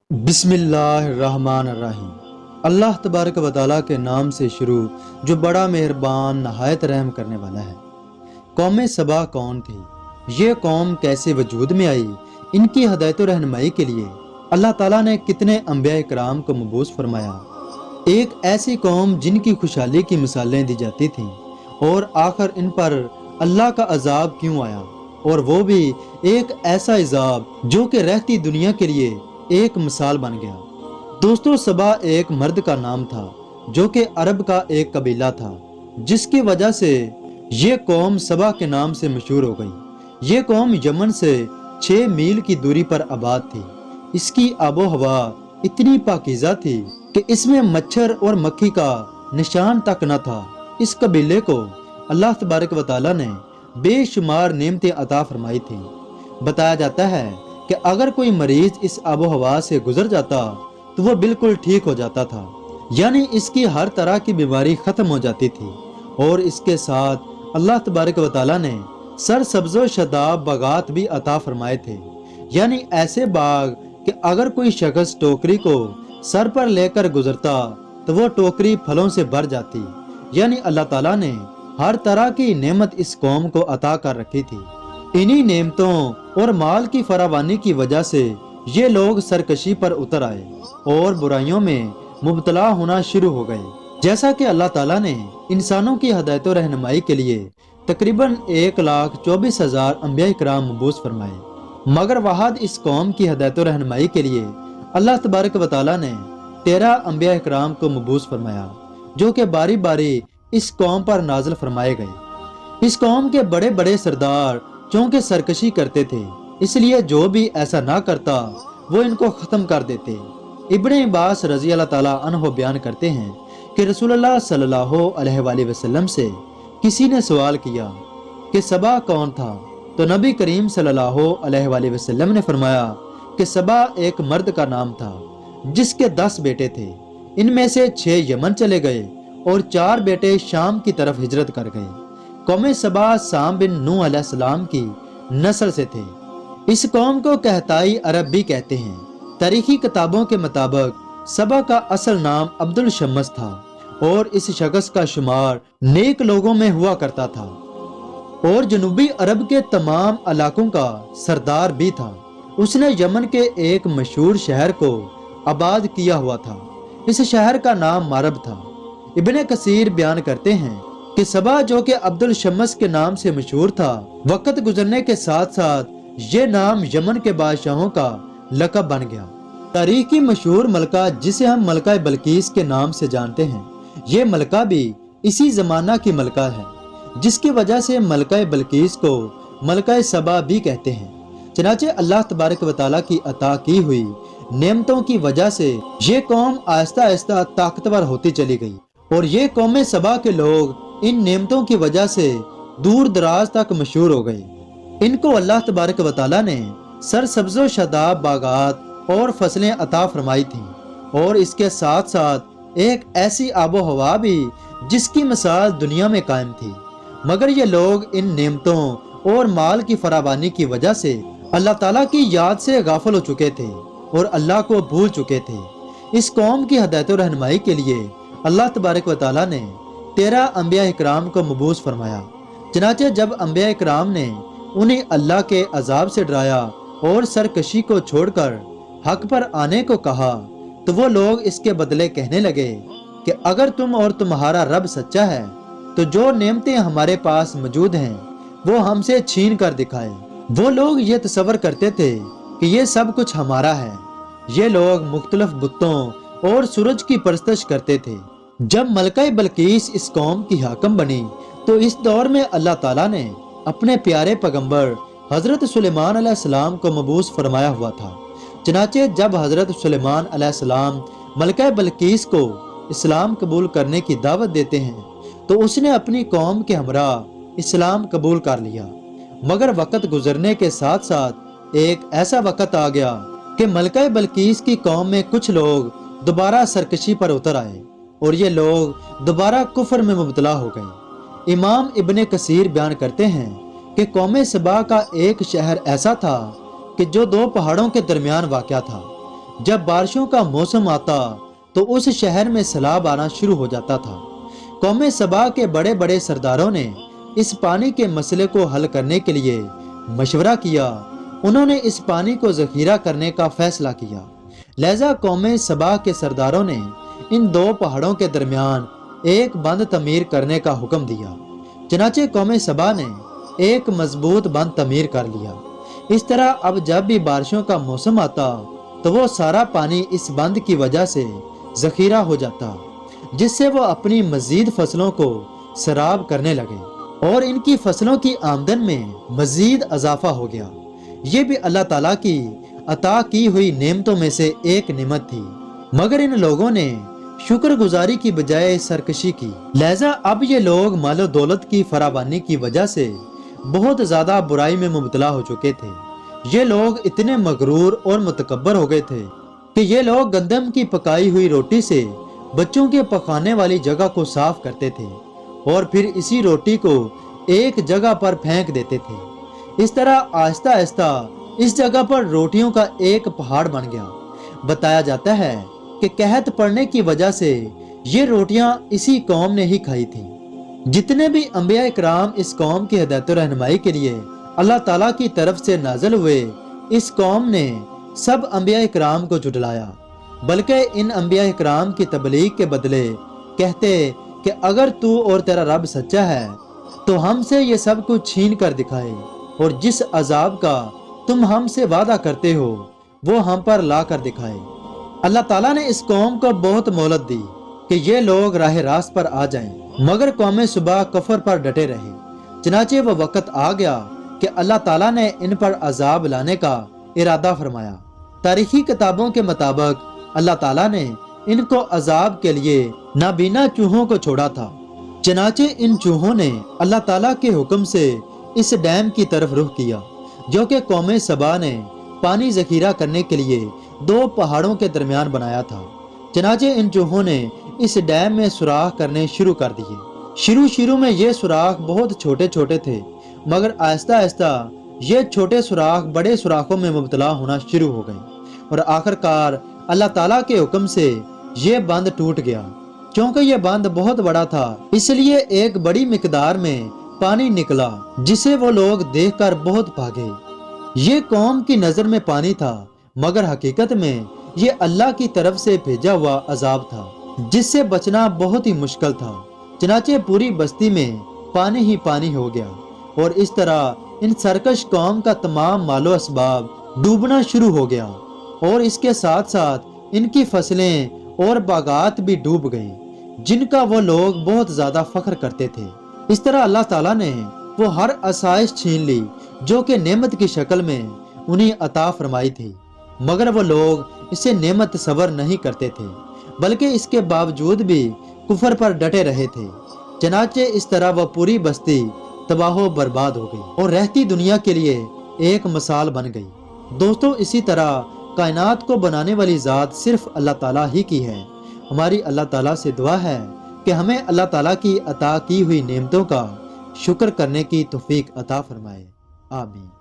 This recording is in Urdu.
بسم اللہ الرحمن الرحیم۔ اللہ تبارک و تعالیٰ کے نام سے شروع جو بڑا مہربان نہایت رحم کرنے والا ہے۔ قوم سبا کون تھی؟ یہ قوم کیسے وجود میں آئی؟ ان کی ہدایت و رہنمائی کے لیے اللہ تعالیٰ نے کتنے انبیاء کرام کو مبعوث فرمایا۔ ایک ایسی قوم جن کی خوشحالی کی مثالیں دی جاتی تھیں، اور آخر ان پر اللہ کا عذاب کیوں آیا، اور وہ بھی ایک ایسا عذاب جو کہ رہتی دنیا کے لیے ایک مثال بن گیا۔ دوستو، سبا ایک مرد کا نام تھا جو کہ عرب کا ایک قبیلہ تھا، جس کی وجہ سے یہ قوم سبا کے نام سے مشہور ہو گئی۔ یہ قوم یمن سے 6 میل کی دوری پر آباد تھی۔ اس کی آب و ہوا اتنی پاکیزہ تھی کہ اس میں مچھر اور مکھی کا نشان تک نہ تھا۔ اس قبیلے کو اللہ تبارک و تعالیٰ نے بے شمار نعمتیں عطا فرمائی تھیں۔ بتایا جاتا ہے کہ اگر کوئی مریض اس آب و ہوا سے گزر جاتا تو وہ بالکل ٹھیک ہو جاتا تھا، یعنی اس کی ہر طرح کی بیماری ختم ہو جاتی تھی۔ اور اس کے ساتھ اللہ تبارک و تعالیٰ نے سرسبز و شاداب باغات بھی عطا فرمائے تھے، یعنی ایسے باغ کہ اگر کوئی شخص ٹوکری کو سر پر لے کر گزرتا تو وہ ٹوکری پھلوں سے بھر جاتی۔ یعنی اللہ تعالیٰ نے ہر طرح کی نعمت اس قوم کو عطا کر رکھی تھی۔ انہی نعمتوں اور مال کی فراوانی کی وجہ سے یہ لوگ سرکشی پر اتر آئے اور برائیوں میں مبتلا ہونا شروع ہو گئے۔ جیسا کہ اللہ تعالیٰ نے انسانوں کی ہدایت و رہنمائی کے لیے تقریباً 1,24,000 انبیاء کرام مبعوث فرمائے، مگر واحد اس قوم کی ہدایت و رہنمائی کے لیے اللہ تبارک و تعالیٰ نے 13 انبیاء کرام کو مبعوث فرمایا، جو کہ باری باری اس قوم پر نازل فرمائے گئے۔ اس قوم کے بڑے بڑے سردار چونکہ سرکشی کرتے تھے، اس لیے جو بھی ایسا نہ کرتا وہ ان کو ختم کر دیتے۔ ابن عباس رضی اللہ تعالیٰ عنہ بیان کرتے ہیں کہ رسول اللہ صلی اللہ علیہ وآلہ وسلم سے کسی نے سوال کیا کہ سبا کون تھا، تو نبی کریم صلی اللہ علیہ وآلہ وسلم نے فرمایا کہ سبا ایک مرد کا نام تھا جس کے 10 بیٹے تھے۔ ان میں سے 6 یمن چلے گئے اور 4 بیٹے شام کی طرف ہجرت کر گئے۔ قوم سبا سام بن نوح علیہ السلام کی نسل سے تھے۔ اس قوم کو کہتائی عرب بھی کہتے ہیں۔ تاریخی کتابوں کے مطابق سبا کا اصل نام عبد الشمس تھا، اور اس شخص کا شمار نیک لوگوں میں ہوا کرتا تھا، اور جنوبی عرب کے تمام علاقوں کا سردار بھی تھا۔ اس نے یمن کے ایک مشہور شہر کو آباد کیا ہوا تھا۔ اس شہر کا نام مارب تھا۔ ابن کثیر بیان کرتے ہیں کہ سبا جو کہ عبد الشمس کے نام سے مشہور تھا، وقت گزرنے کے ساتھ ساتھ یہ نام یمن کے بادشاہوں کا لقب بن گیا۔ تاریخ کی مشہور ملکہ جسے ہم ملکہ بلقیس کے نام سے جانتے ہیں، یہ ملکہ بھی اسی زمانہ کی ملکہ ہے، جس کی وجہ سے ملکہ بلقیس کو ملکہ سبا بھی کہتے ہیں۔ چنانچہ اللہ تبارک و تعالیٰ کی عطا کی ہوئی نعمتوں کی وجہ سے یہ قوم آہستہ آہستہ طاقتور ہوتی چلی گئی، اور یہ قوم سبا کے لوگ ان نعمتوں کی وجہ سے دور دراز تک مشہور ہو گئے۔ ان کو اللہ تبارک و تعالیٰ نے سرسبز و شاداب باغات اور فصلیں عطا فرمائی تھیں، اور اس کے ساتھ ساتھ ایک ایسی آب و ہوا بھی جس کی مثال دنیا میں قائم تھی، مگر یہ لوگ ان نعمتوں اور مال کی فراوانی کی وجہ سے اللہ تعالیٰ کی یاد سے غافل ہو چکے تھے اور اللہ کو بھول چکے تھے۔ اس قوم کی ہدایت و رہنمائی کے لیے اللہ تبارک و تعالیٰ نے 13 انبیاء اکرام کو مبعوث فرمایا۔ چنانچہ جب انبیاء اکرام نے انہیں اللہ کے عذاب سے ڈرایا اور سرکشی کو چھوڑ کر حق پر آنے کو کہا، تو وہ لوگ اس کے بدلے کہنے لگے کہ اگر تم اور تمہارا رب سچا ہے تو جو نعمتیں ہمارے پاس موجود ہیں وہ ہم سے چھین کر دکھائے۔ وہ لوگ یہ تصور کرتے تھے کہ یہ سب کچھ ہمارا ہے۔ یہ لوگ مختلف بتوں اور سورج کی پرستش کرتے تھے۔ جب ملکہ بلقیس اس قوم کی حاکم بنی تو اس دور میں اللہ تعالیٰ نے اپنے پیارے پیغمبر حضرت سلیمان علیہ السلام کو مبعوث فرمایا ہوا تھا۔ چنانچہ جب حضرت سلیمان علیہ السلام ملکہ بلقیس کو اسلام قبول کرنے کی دعوت دیتے ہیں تو اس نے اپنی قوم کے ہمراہ اسلام قبول کر لیا، مگر وقت گزرنے کے ساتھ ساتھ ایک ایسا وقت آ گیا کہ ملکہ بلقیس کی قوم میں کچھ لوگ دوبارہ سرکشی پر اتر آئے، اور یہ لوگ دوبارہ کفر میں مبتلا ہو گئے۔ امام ابن کثیر بیان کرتے ہیں کہ قوم سبا کا ایک شہر ایسا تھا کہ جو 2 پہاڑوں کے درمیان واقع تھا، جب بارشوں کا موسم آتا تو اس شہر میں سیلاب آنا شروع ہو جاتا تھا۔ قوم سبا کے بڑے بڑے سرداروں نے اس پانی کے مسئلے کو حل کرنے کے لیے مشورہ کیا۔ انہوں نے اس پانی کو ذخیرہ کرنے کا فیصلہ کیا۔ لہذا قوم سبا کے سرداروں نے ان دو پہاڑوں کے درمیان ایک بند تعمیر کرنے کا حکم دیا۔ چنانچہ قوم سبا نے ایک مضبوط بند تعمیر کر لیا۔ اس طرح اب جب بھی بارشوں کا موسم آتا تو وہ سارا پانی اس بند کی وجہ سے ذخیرہ ہو جاتا، جس سے وہ اپنی مزید فصلوں کو سیراب کرنے لگے اور ان کی فصلوں کی آمدن میں مزید اضافہ ہو گیا۔ یہ بھی اللہ تعالیٰ کی عطا کی ہوئی نعمتوں میں سے ایک نعمت تھی، مگر ان لوگوں نے شکر گزاری کی بجائے سرکشی کی۔ لہذا اب یہ لوگ مال و دولت کی فراوانی کی وجہ سے بہت زیادہ برائی میں مبتلا ہو چکے تھے۔ یہ لوگ اتنے مغرور اور متکبر ہو گئے تھے کہ یہ لوگ گندم کی پکائی ہوئی روٹی سے بچوں کے پکانے والی جگہ کو صاف کرتے تھے اور پھر اسی روٹی کو ایک جگہ پر پھینک دیتے تھے۔ اس طرح آہستہ آہستہ اس جگہ پر روٹیوں کا ایک پہاڑ بن گیا۔ بتایا جاتا ہے کہ قحط پڑنے کی وجہ سے یہ روٹیاں اسی قوم نے ہی کھائی تھیں۔ جتنے بھی انبیاء اکرام اس قوم کی ہدایت و رہنمائی کے لیے اللہ تعالیٰ کی طرف سے نازل ہوئے، اس قوم نے سب انبیاء اکرام کو جھٹلایا، بلکہ ان انبیاء اکرام کی تبلیغ کے بدلے کہتے کہ اگر تو اور تیرا رب سچا ہے تو ہم سے یہ سب کچھ چھین کر دکھائے، اور جس عذاب کا تم ہم سے وعدہ کرتے ہو وہ ہم پر لا کر دکھائے۔ اللہ تعالیٰ نے اس قوم کو بہت مہلت دی کہ یہ لوگ راہ راست پر آ جائیں، مگر قوم سبا کفر پر ڈٹے رہے۔ چنانچہ وہ وقت آ گیا کہ اللہ تعالیٰ نے ان پر عذاب لانے کا ارادہ فرمایا۔ تاریخی کتابوں کے مطابق اللہ تعالیٰ نے ان کو عذاب کے لیے نابینا چوہوں کو چھوڑا تھا۔ چنانچہ ان چوہوں نے اللہ تعالیٰ کے حکم سے اس ڈیم کی طرف رخ کیا جو کہ قوم سبا نے پانی ذخیرہ کرنے کے لیے دو پہاڑوں کے درمیان بنایا تھا۔ چنانچہ ان چوہوں نے اس ڈیم میں سوراخ کرنے شروع کر دیے۔ شروع میں یہ سوراخ بہت چھوٹے چھوٹے تھے، مگر آہستہ آہستہ یہ چھوٹے سوراخ بڑے سوراخوں میں مبتلا ہونا شروع ہو گئے، اور آخرکار اللہ تعالیٰ کے حکم سے یہ بند ٹوٹ گیا۔ چونکہ یہ بند بہت بڑا تھا اس لیے ایک بڑی مقدار میں پانی نکلا، جسے وہ لوگ دیکھ کر بہت بھاگے۔ یہ قوم کی نظر میں پانی تھا، مگر حقیقت میں یہ اللہ کی طرف سے بھیجا ہوا عذاب تھا جس سے بچنا بہت ہی مشکل تھا۔ چنانچہ پوری بستی میں پانی ہی پانی ہو گیا، اور اس طرح ان سرکش قوم کا تمام مال و اسباب ڈوبنا شروع ہو گیا، اور اس کے ساتھ ساتھ ان کی فصلیں اور باغات بھی ڈوب گئیں جن کا وہ لوگ بہت زیادہ فخر کرتے تھے۔ اس طرح اللہ تعالیٰ نے وہ ہر آسائش چھین لی جو کہ نعمت کی شکل میں انہیں عطا فرمائی تھی، مگر وہ لوگ اسے نعمت تصور نہیں کرتے تھے، بلکہ اس کے باوجود بھی کفر پر ڈٹے رہے تھے۔ چنانچہ اس طرح وہ پوری بستی تباہ و برباد ہو گئی اور رہتی دنیا کے لیے ایک مثال بن گئی۔ دوستو، اسی طرح کائنات کو بنانے والی ذات صرف اللہ تعالیٰ ہی کی ہے۔ ہماری اللہ تعالیٰ سے دعا ہے کہ ہمیں اللہ تعالیٰ کی عطا کی ہوئی نعمتوں کا شکر کرنے کی توفیق عطا فرمائے۔ آمین۔